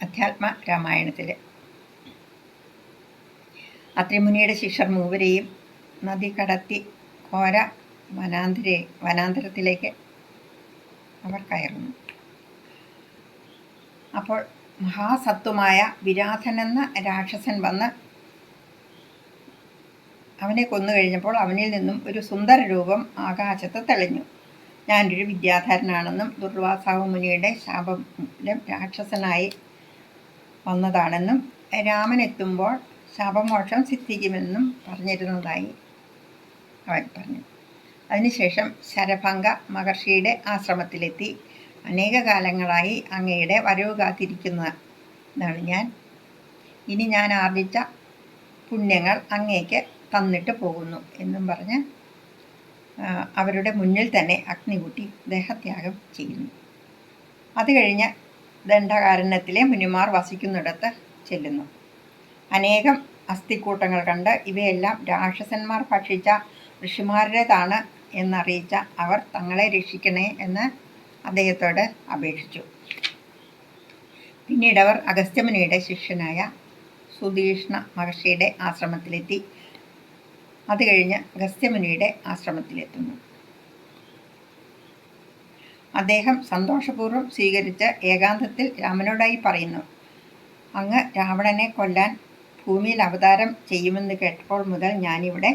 അധ്യാത്മ രാമായണത്തിൽ അത്രിമുനിയുടെ ശിഷ്യർ മൂവരെയും നദി കടത്തി ഘോര വനാന്തരത്തിലേക്ക് അവർ കയറുന്നു. അപ്പോൾ മഹാസത്വമായ വിരാധനെന്ന രാക്ഷസൻ വന്ന് അവനെ കൊന്നു കഴിഞ്ഞപ്പോൾ അവനിൽ നിന്നും ഒരു സുന്ദര രൂപം ആകാശത്ത് തെളിഞ്ഞു. ഞാനൊരു വിദ്യാധരനാണെന്നും ദുർവാസാവ് മുനിയുടെ ശാപം മൂലം രാക്ഷസനായി വന്നതാണെന്നും രാമനെത്തുമ്പോൾ ശാപമോക്ഷം സിദ്ധിക്കുമെന്നും പറഞ്ഞിരുന്നതായി അവൻ പറഞ്ഞു. അതിനുശേഷം ശരഭംഗ മഹർഷിയുടെ ആശ്രമത്തിലെത്തി അനേക കാലങ്ങളായി അങ്ങയുടെ വരവ് കാത്തിരിക്കുന്നതാണ് ഞാൻ. ഇനി ഞാൻ ആർജിച്ച പുണ്യങ്ങൾ അങ്ങേക്ക് തന്നിട്ട് പോകുന്നു എന്നും പറഞ്ഞ് അവരുടെ മുന്നിൽ തന്നെ അഗ്നി കൂട്ടി ദേഹത്യാഗം ചെയ്യുന്നു. അത് കഴിഞ്ഞ് ദണ്ഡകാരണ്യത്തിലെ മുനിമാർ വസിക്കുന്നിടത്ത് ചെല്ലുന്നു. അനേകം അസ്ഥിക്കൂട്ടങ്ങൾ കണ്ട് ഇവയെല്ലാം രാക്ഷസന്മാർ ഭക്ഷിച്ച ഋഷിമാരുടേതാണ് എന്നറിയിച്ച അവർ തങ്ങളെ രക്ഷിക്കണേ എന്ന് അദ്ദേഹത്തോട് അപേക്ഷിച്ചു. പിന്നീട് അവർ അഗസ്ത്യമുനിയുടെ ശിഷ്യനായ സുതീഷ്ണ മഹർഷിയുടെ ആശ്രമത്തിലെത്തി. അത് കഴിഞ്ഞ് അഗസ്ത്യമുനിയുടെ ആശ്രമത്തിലെത്തുന്നു. അദ്ദേഹം സന്തോഷപൂർവ്വം സ്വീകരിച്ച് ഏകാന്തത്തിൽ രാമനോടായി പറയുന്നു, അങ്ങ് രാവണനെ കൊല്ലാൻ ഭൂമിയിൽ അവതാരം ചെയ്യുമെന്ന് കേട്ടപ്പോൾ മുതൽ ഞാനിവിടെ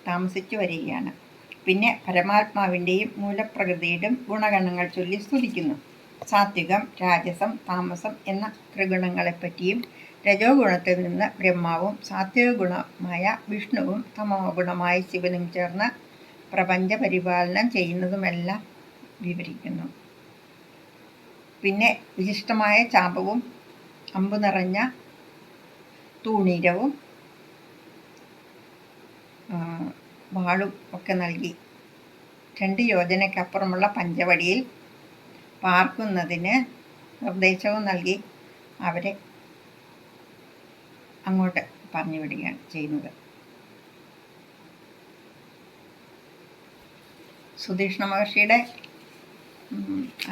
താമസിച്ചു വരികയാണ്. പിന്നെ പരമാത്മാവിൻ്റെയും മൂലപ്രകൃതിയുടെയും ഗുണഗണങ്ങൾ ചൊല്ലി സ്തുതിക്കുന്നു. സാത്വികം, രാജസം, താമസം എന്ന ത്രിഗുണങ്ങളെപ്പറ്റിയും രജോ ഗുണത്തിൽ നിന്ന് ബ്രഹ്മാവും സാത്വിക ഗുണമായ വിഷ്ണുവും തമോ ഗുണമായ ശിവനും ചേർന്ന് പ്രപഞ്ച പരിപാലനം ചെയ്യുന്നതുമെല്ലാം വിവരിക്കുന്നു. പിന്നെ വിശിഷ്ടമായ ചാപവും അമ്പു നിറഞ്ഞ തൂണീരവും വാളും ഒക്കെ നൽകി 2 യോജനയ്ക്കപ്പുറമുള്ള പഞ്ചവടിയിൽ പാർക്കുന്നതിന് നിർദ്ദേശവും നൽകി അവരെ അങ്ങോട്ട് പറഞ്ഞു വിടുകയാണ് ചെയ്യുന്നത്. സുതീഷ്ണ മഹർഷിയുടെ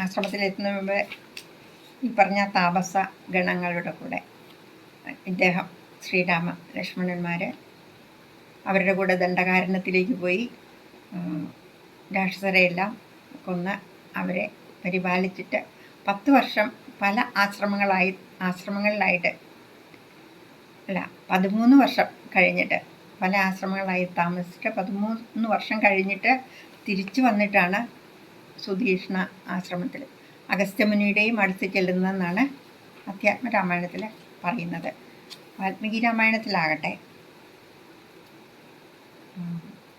ആശ്രമത്തിലെത്തുന്ന മുമ്പ് ഈ പറഞ്ഞ താപസ ഗണങ്ങളുടെ കൂടെ ഇദ്ദേഹം ശ്രീരാമ ലക്ഷ്മണന്മാർ അവരുടെ കൂടെ ദണ്ഡകാരണ്യത്തിലേക്ക് പോയി രാക്ഷസരെയെല്ലാം കൊന്ന് അവരെ പരിപാലിച്ചിട്ട് 10 വർഷം പല ആശ്രമങ്ങളിലായിട്ട് 13 വർഷം കഴിഞ്ഞിട്ട് പല ആശ്രമങ്ങളായി താമസിച്ചിട്ട് 13 വർഷം കഴിഞ്ഞിട്ട് തിരിച്ചു വന്നിട്ടാണ് സുതീഷ്ണ ആശ്രമത്തിൽ അഗസ്ത്യമുനിയുടെയും അടുത്ത് ചെല്ലുന്നതെന്നാണ് അധ്യാത്മരാമായണത്തിൽ പറയുന്നത്. വാൽമീകി രാമായണത്തിലാകട്ടെ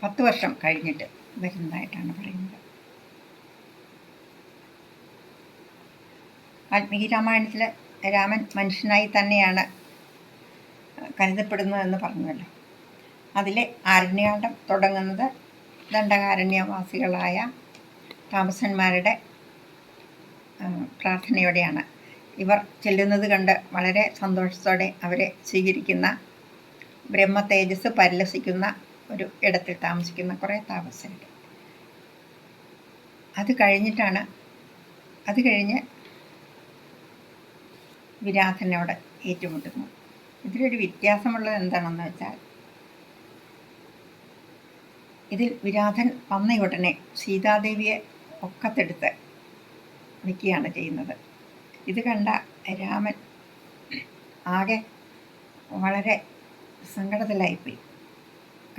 10 വർഷം കഴിഞ്ഞിട്ട് വരുന്നതായിട്ടാണ് പറയുന്നത്. വാൽമീകി രാമായണത്തിൽ രാമൻ മനുഷ്യനായി തന്നെയാണ് കരുതപ്പെടുന്നതെന്ന് പറഞ്ഞുവല്ലോ. അതിലെ ആരണ്യകാണ്ഡം തുടങ്ങുന്നത് ദണ്ഡകാരണ്യവാസികളായ താമസന്മാരുടെ പ്രാർത്ഥനയോടെയാണ്. ഇവർ ചെല്ലുന്നത് കണ്ട് വളരെ സന്തോഷത്തോടെ അവരെ സ്വീകരിക്കുന്ന, ബ്രഹ്മ തേജസ് പരിലസിക്കുന്ന ഒരു ഇടത്തിൽ താമസിക്കുന്ന കുറേ താമസരുണ്ട്. അത് കഴിഞ്ഞ് വിരാധനോട് ഏറ്റുമുട്ടുന്നു. ഇതിലൊരു വ്യത്യാസമുള്ളത് എന്താണെന്ന് വെച്ചാൽ, ഇതിൽ വിരാധൻ വന്ന ഉടനെ സീതാദേവിയെ ഒക്കത്തെടുത്ത് നിൽക്കുകയാണ് ചെയ്യുന്നത്. ഇത് കണ്ട രാമൻ ആകെ വളരെ സങ്കടത്തിലായിപ്പോയി.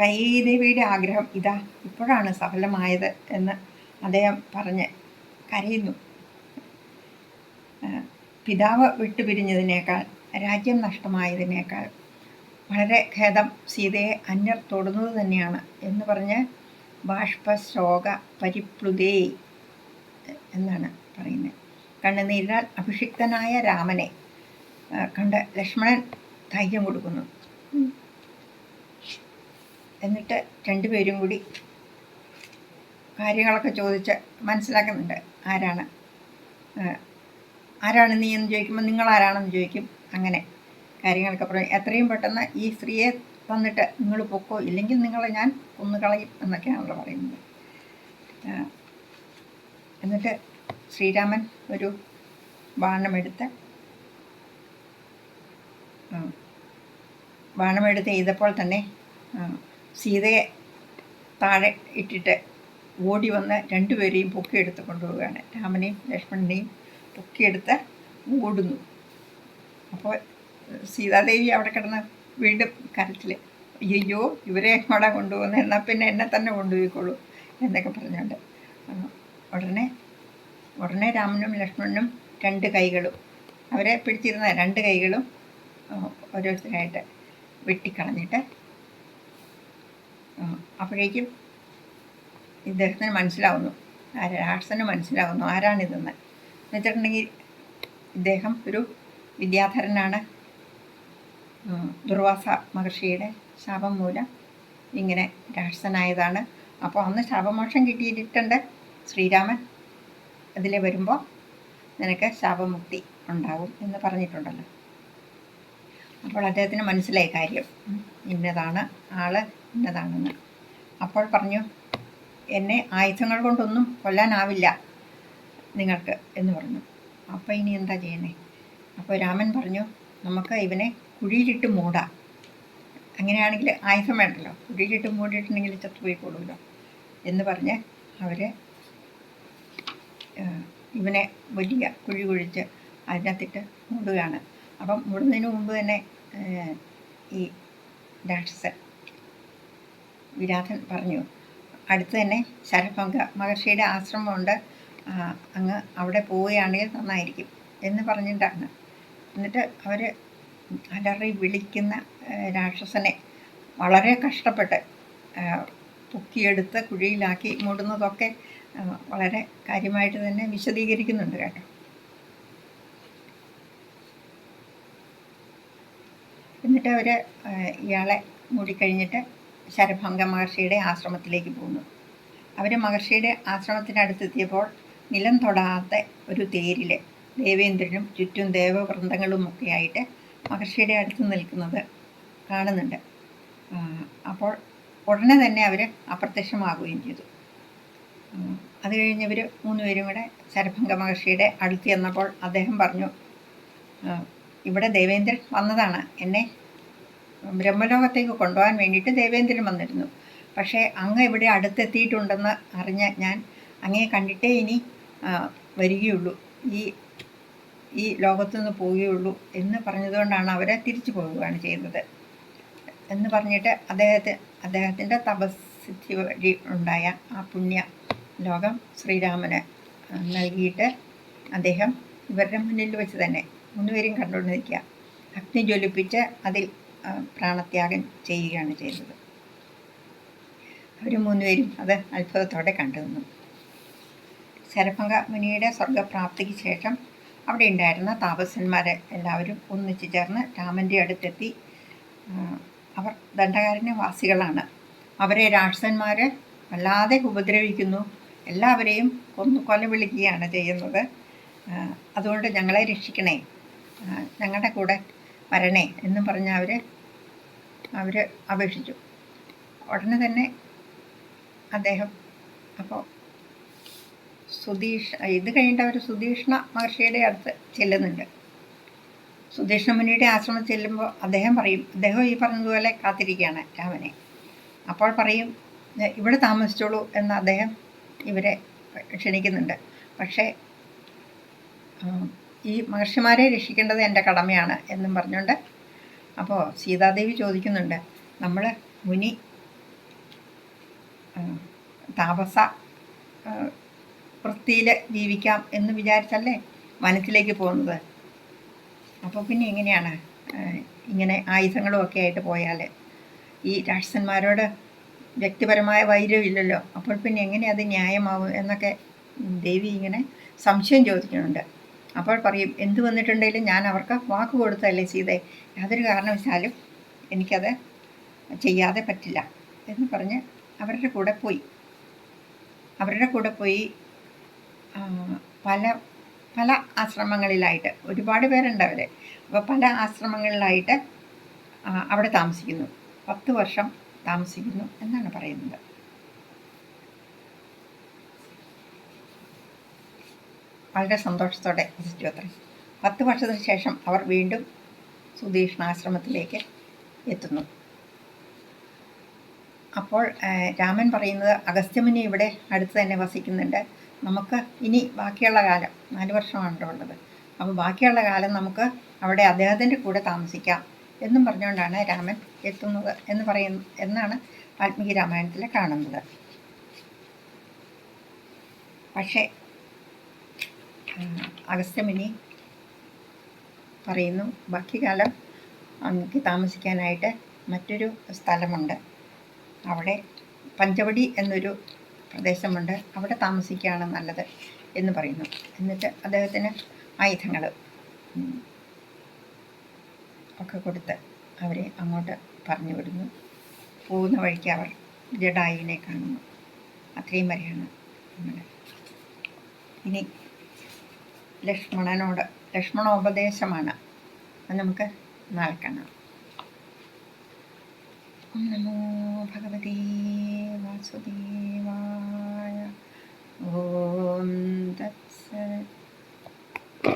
കൈദേവിയുടെ ആഗ്രഹം ഇതാ ഇപ്പോഴാണ് സഫലമായത് എന്ന് അദ്ദേഹം പറഞ്ഞ് കരയുന്നു. പിതാവ് വിട്ടുപിരിഞ്ഞതിനേക്കാൾ, രാജ്യം നഷ്ടമായതിനേക്കാൾ വളരെ ഖേദം സീതയെ അന്യർ തൊടുന്നത് തന്നെയാണ് എന്ന് പറഞ്ഞ് ബാഷ്പശോക പരിപ്ലുതേ എന്നാണ് പറയുന്നത്. കണ്ണുനീരിനാൽ അഭിഷിക്തനായ രാമനെ കണ്ട് ലക്ഷ്മണൻ ധൈര്യം കൊടുക്കുന്നു. എന്നിട്ട് രണ്ടുപേരും കൂടി കാര്യങ്ങളൊക്കെ ചോദിച്ച് മനസ്സിലാക്കുന്നുണ്ട്. ആരാണ് നീ എന്ന് ചോദിക്കുമ്പോൾ നിങ്ങൾ ആരാണെന്ന് ചോദിക്കും. അങ്ങനെ കാര്യങ്ങളൊക്കെ പറയും. എത്രയും പെട്ടെന്ന് ഈ സ്ത്രീയെ തന്നിട്ട് നിങ്ങൾ പൊക്കോ, ഇല്ലെങ്കിൽ നിങ്ങളെ ഞാൻ കൊന്നുകളയും എന്നൊക്കെയാണല്ലോ പറയുന്നത്. എന്നിട്ട് ശ്രീരാമൻ ഒരു ബാണമെടുത്ത് ചെയ്തപ്പോൾ തന്നെ സീതയെ താഴെ ഇട്ടിട്ട് ഓടി വന്ന് രണ്ടുപേരെയും പൊക്കിയെടുത്ത് കൊണ്ടുപോവുകയാണ്. രാമനെയും ലക്ഷ്മണനെയും പൊക്കിയെടുത്ത് ഓടുന്നു. അപ്പോൾ സീതാദേവി അവിടെ കിടന്ന് വീണ്ടും കരച്ചിൽ, അയ്യോ ഇവരെ അവിടെ കൊണ്ടുപോകുന്നത്, എന്നാൽ പിന്നെ എന്നെ തന്നെ കൊണ്ടുപോയിക്കോളൂ എന്നൊക്കെ പറഞ്ഞുകൊണ്ട് ഉടനെ രാമനും ലക്ഷ്മണനും രണ്ട് കൈകളും, അവരെ പിടിച്ചിരുന്ന രണ്ട് കൈകളും ഓരോരുത്തരായിട്ട് വെട്ടിക്കളഞ്ഞിട്ട്, അപ്പോഴേക്കും ഇദ്ദേഹത്തിന് മനസ്സിലാവുന്നു, രാക്ഷസന് മനസ്സിലാവുന്നു ആരാണിതെന്ന്. എന്നുവെച്ചിട്ടുണ്ടെങ്കിൽ ഇദ്ദേഹം ഒരു വിദ്യാധരനാണ്. ദുർവാസ മഹർഷിയുടെ ശാപം മൂലം ഇങ്ങനെ രാക്ഷസനായതാണ്. അപ്പോൾ അന്ന് ശാപമോക്ഷം കിട്ടിയിട്ടുണ്ട് ശ്രീരാമൻ. അതിലെ വരുമ്പോൾ നിനക്ക് ശാപമുക്തി ഉണ്ടാവും എന്ന് പറഞ്ഞിട്ടുണ്ടല്ലോ. അപ്പോൾ അദ്ദേഹത്തിന് മനസ്സിലായി കാര്യം ഇന്നതാണ്, ആള് ഇന്നതാണെന്ന്. അപ്പോൾ പറഞ്ഞു, എന്നെ ആയുധങ്ങൾ കൊണ്ടൊന്നും കൊല്ലാനാവില്ല നിങ്ങൾക്ക് എന്ന് പറഞ്ഞു. അപ്പോൾ ഇനി എന്താ ചെയ്യണേ? അപ്പോൾ രാമൻ പറഞ്ഞു, നമുക്ക് ഇവനെ കുഴിയിലിട്ട് മൂടാം. അങ്ങനെയാണെങ്കിൽ ആയുധം വേണ്ടല്ലോ, കുഴിയിലിട്ട് മൂടിയിട്ടുണ്ടെങ്കിൽ ചത്തുപോയിക്കോളൂല്ലോ എന്ന് പറഞ്ഞ് അവർ ഇവനെ വലിയ കുഴി കുഴിച്ച് അതിനകത്തിട്ട് മൂടുകയാണ്. അപ്പം മൂടുന്നതിന് മുമ്പ് തന്നെ ഈ രാക്ഷസൻ വിരാധൻ പറഞ്ഞു, അടുത്ത് തന്നെ ശരഭംഗ മഹർഷിയുടെ ആശ്രമമുണ്ട്, അങ്ങ് അവിടെ പോവുകയാണെങ്കിൽ നന്നായിരിക്കും എന്ന് പറഞ്ഞിട്ടാണ്. എന്നിട്ട് അവർ അലറി വിളിക്കുന്ന രാക്ഷസനെ വളരെ കഷ്ടപ്പെട്ട് പൊക്കിയെടുത്ത് കുഴിയിലാക്കി മൂടുന്നതൊക്കെ വളരെ കാര്യമായിട്ട് തന്നെ വിശദീകരിക്കുന്നുണ്ട് കേട്ടോ. എന്നിട്ട് അവർ ഇയാളെ മൂടിക്കഴിഞ്ഞിട്ട് ശരഭംഗ മഹർഷിയുടെ ആശ്രമത്തിലേക്ക് പോകുന്നു. അവർ മഹർഷിയുടെ ആശ്രമത്തിനടുത്തെത്തിയപ്പോൾ നിലം തൊടാത്ത ഒരു തേരിൽ ദേവേന്ദ്രനും ചുറ്റും ദേവവൃന്ദങ്ങളുമൊക്കെ ആയിട്ട് മഹർഷിയുടെ അടുത്ത് നിൽക്കുന്നത് കാണുന്നുണ്ട്. അപ്പോൾ ഉടനെ തന്നെ അവർ അപ്രത്യക്ഷമാകുകയും ചെയ്തു. അത് കഴിഞ്ഞവർ മൂന്നുപേരും കൂടെ ശരഭംഗ മഹർഷിയുടെ അടുത്ത് ചെന്നപ്പോൾ അദ്ദേഹം പറഞ്ഞു, ഇവിടെ ദേവേന്ദ്രൻ വന്നതാണ്, എന്നെ ബ്രഹ്മലോകത്തേക്ക് കൊണ്ടുപോകാൻ വേണ്ടിയിട്ട് ദേവേന്ദ്രൻ വന്നിരുന്നു. പക്ഷേ അങ്ങ് ഇവിടെ അടുത്തെത്തിയിട്ടുണ്ടെന്ന് അറിഞ്ഞ് ഞാൻ അങ്ങയെ കണ്ടിട്ടേ ഇനി വരികയുള്ളൂ, ഈ ലോകത്തു നിന്ന് പോവുകയുള്ളൂ എന്ന് പറഞ്ഞതുകൊണ്ടാണ് അവരെ തിരിച്ചു പോവുകയാണ് ചെയ്തത് എന്ന് പറഞ്ഞിട്ട് അദ്ദേഹത്തിൻ്റെ തപസ്സിദ്ധി വഴി ഉണ്ടായ ആ പുണ്യ ലോകം ശ്രീരാമന് നൽകിയിട്ട് അദ്ദേഹം ഇവരുടെ മുന്നിൽ വെച്ച് തന്നെ മൂന്നുപേരും കണ്ടുകൊണ്ട് നിൽക്കുക, അഗ്നി ജ്വലിപ്പിച്ച് അതിൽ പ്രാണത്യാഗം ചെയ്യുകയാണ് ചെയ്തത്. അവർ മൂന്നുപേരും അത് അത്ഭുതത്തോടെ കണ്ടു നിന്നു. ശരഭംഗ മുനിയുടെ സ്വർഗപ്രാപ്തിക്ക് ശേഷം അവിടെ ഉണ്ടായിരുന്ന താപസന്മാർ എല്ലാവരും ഒന്നിച്ചു ചേർന്ന് രാമൻ്റെ അടുത്തെത്തി. അവർ ദണ്ഡകാരണ്യവാസികളാണ്. അവരെ രാക്ഷസന്മാർ വല്ലാതെ ഉപദ്രവിക്കുന്നു. എല്ലാവരെയും കൊലവിളിക്കുകയാണ് ചെയ്യുന്നത്. അതുകൊണ്ട് ഞങ്ങളെ രക്ഷിക്കണേ, ഞങ്ങളുടെ കൂടെ വരണേ എന്നും പറഞ്ഞ് അവർ അപേക്ഷിച്ചു. ഉടനെ തന്നെ അദ്ദേഹം അപ്പോൾ ഇത് കഴിഞ്ഞിട്ട് അവർ സുധീഷ്ണ മഹർഷിയുടെ അടുത്ത് ചെല്ലുന്നുണ്ട്. സുധീഷ്ണ മുനിയുടെ ആശ്രമം ചെല്ലുമ്പോൾ അദ്ദേഹം ഈ പറഞ്ഞതുപോലെ കാത്തിരിക്കുകയാണ് രാമനെ. അപ്പോൾ പറയും, ഇവിടെ താമസിച്ചോളൂ എന്ന് അദ്ദേഹം ഇവരെ ക്ഷണിക്കുന്നുണ്ട്. പക്ഷേ ഈ മഹർഷിമാരെ രക്ഷിക്കേണ്ടത് എൻ്റെ കടമയാണ് എന്നും പറഞ്ഞുകൊണ്ട് അപ്പോൾ സീതാദേവി ചോദിക്കുന്നുണ്ട്, നമ്മൾ മുനി താപസ വൃത്തിയിൽ ജീവിക്കാം എന്ന് വിചാരിച്ചല്ലേ വനത്തിലേക്ക് പോകുന്നത്. അപ്പോൾ പിന്നെ എങ്ങനെയാണ് ഇങ്ങനെ ആയുധങ്ങളും ഒക്കെ ആയിട്ട് പോയാൽ? ഈ രാക്ഷസന്മാരോട് വ്യക്തിപരമായ വൈരമില്ലല്ലോ, അപ്പോൾ പിന്നെ എങ്ങനെ അത് ന്യായമാവും എന്നൊക്കെ ദേവി ഇങ്ങനെ സംശയം ചോദിക്കുന്നുണ്ട്. അപ്പോൾ പറയും, എന്തു വന്നിട്ടുണ്ടെങ്കിലും ഞാൻ അവർക്ക് വാക്ക് കൊടുത്തതല്ലേ സീതയെ, യാതൊരു കാരണവശാലും എനിക്കത് ചെയ്യാതെ പറ്റില്ല എന്ന് പറഞ്ഞ് അവരുടെ കൂടെ പോയി പല ആശ്രമങ്ങളിലായിട്ട്, ഒരുപാട് പേരുണ്ട് അവർ. അപ്പോൾ പല ആശ്രമങ്ങളിലായിട്ട് അവിടെ താമസിക്കുന്നു. 10 വർഷം താമസിക്കുന്നു എന്നാണ് പറയുന്നത്. വളരെ സന്തോഷത്തോടെ വസിച്ചു അത്രേ. 10 വർഷത്തിന് ശേഷം അവർ വീണ്ടും സുധീഷ്ണാശ്രമത്തിലേക്ക് എത്തുന്നു. അപ്പോൾ രാമൻ പറയുന്നത്, അഗസ്ത്യമുനി ഇവിടെ അടുത്ത് തന്നെ വസിക്കുന്നുണ്ട്, നമുക്ക് ഇനി ബാക്കിയുള്ള കാലം 4 വർഷമാണല്ലോ ഉള്ളത്, അപ്പോൾ ബാക്കിയുള്ള കാലം നമുക്ക് അവിടെ അദ്ദേഹത്തിൻ്റെ കൂടെ താമസിക്കാം എന്നും പറഞ്ഞുകൊണ്ടാണ് രാമൻ എത്തുന്നത് എന്നാണ് വാൽമീകി രാമായണത്തിൽ കാണുന്നത്. പക്ഷേ അഗസ്ത്യമുനി പറയുന്നു, ബാക്കി കാലം അങ്ങക്ക് താമസിക്കാനായിട്ട് മറ്റൊരു സ്ഥലമുണ്ട്, അവിടെ പഞ്ചവടി എന്നൊരു പ്രദേശമുണ്ട്, അവിടെ താമസിക്കുകയാണ് നല്ലത് എന്ന് പറയുന്നു. എന്നിട്ട് അദ്ദേഹത്തിന് ആയുധങ്ങൾ ഒക്കെ കൊടുത്ത് അവരെ അങ്ങോട്ട് പറഞ്ഞു വിടുന്നു. പോകുന്ന വഴിക്ക് അവർ ജഡായുവിനെ കാണുന്നു. അത്രയും വരെയാണ് നമ്മൾ. ഇനി ലക്ഷ്മണോപദേശമാണ്, അത് നമുക്ക് നാളെ കാണാം. ഓം നമോ ഭഗവതേ വാസുദേവായ. ഓം തത്സത്.